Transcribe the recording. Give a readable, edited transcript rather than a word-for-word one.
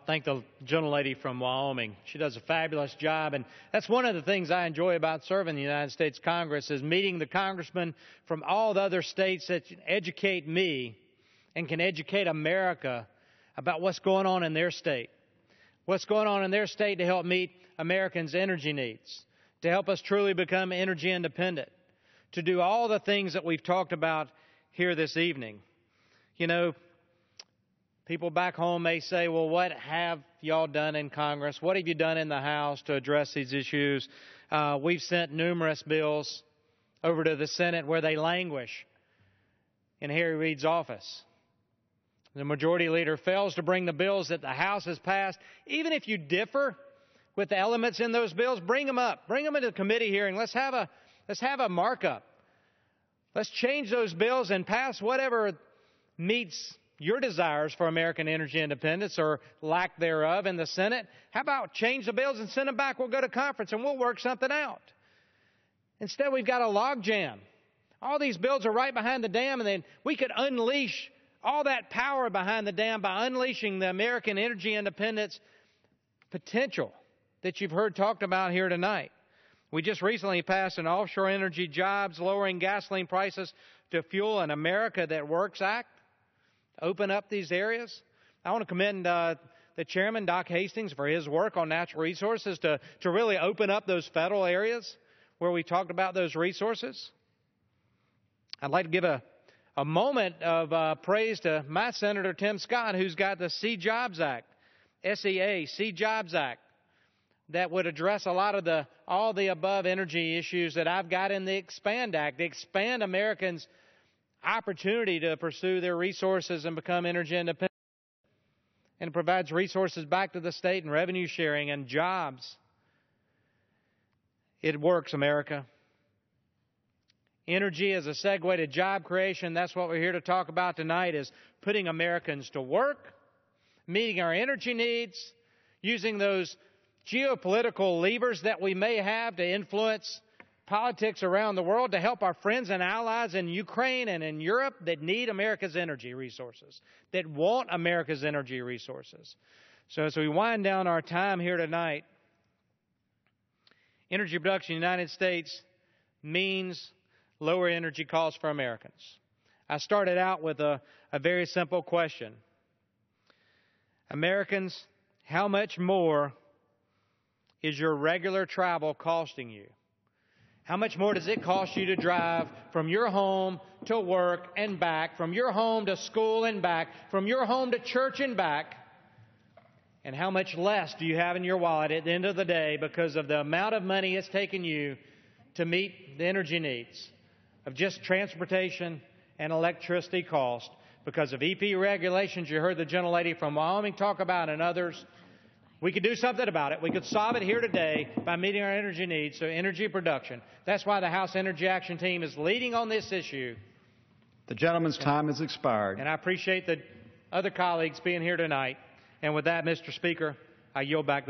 thank the gentlelady from Wyoming. She does a fabulous job, and that's one of the things I enjoy about serving the United States Congress is meeting the congressmen from all the other states that educate me and can educate America about what's going on in their state. What's going on in their state to help meet Americans' energy needs, to help us truly become energy independent, to do all the things that we've talked about here this evening. You know, people back home may say, well, what have y'all done in Congress? What have you done in the House to address these issues? We've sent numerous bills over to the Senate where they languish in Harry Reid's office. The majority leader fails to bring the bills that the House has passed. Even if you differ with the elements in those bills, bring them up. Bring them into the committee hearing. Let's have a markup. Let's change those bills and pass whatever meets your desires for American energy independence or lack thereof in the Senate. How about change the bills and send them back? We'll go to conference and we'll work something out. Instead, we've got a logjam. All these bills are right behind the dam, and then we could unleash all that power behind the dam by unleashing the American energy independence potential that you've heard talked about here tonight. We just recently passed an Offshore Energy Jobs Lowering Gasoline Prices to Fuel an America That Works Act. Open up these areas. I want to commend the chairman, Doc Hastings, for his work on natural resources to really open up those federal areas where we talked about those resources. I'd like to give a moment of praise to my Senator Tim Scott, who's got the See Jobs Act, SEA, See Jobs Act, that would address a lot of all the above energy issues that I've got in the Expand Act, the Expand Americans' opportunity to pursue their resources and become energy independent. And it provides resources back to the state and revenue sharing and jobs. It works, America. Energy as a segue to job creation. That's what we're here to talk about tonight, is putting Americans to work, meeting our energy needs, using those geopolitical levers that we may have to influence politics around the world to help our friends and allies in Ukraine and in Europe that need America's energy resources, that want America's energy resources. So as we wind down our time here tonight, energy production in the United States means lower energy costs for Americans. I started out with a very simple question. Americans, how much more is your regular travel costing you? How much more does it cost you to drive from your home to work and back, from your home to school and back, from your home to church and back? And how much less do you have in your wallet at the end of the day because of the amount of money it's taken you to meet the energy needs of just transportation and electricity cost because of EP regulations you heard the gentlelady from Wyoming talk about and others? We could do something about it. We could solve it here today by meeting our energy needs, so energy production. That's why the House Energy Action Team is leading on this issue. The gentleman's time has expired. And I appreciate the other colleagues being here tonight. And with that, Mr. Speaker, I yield back the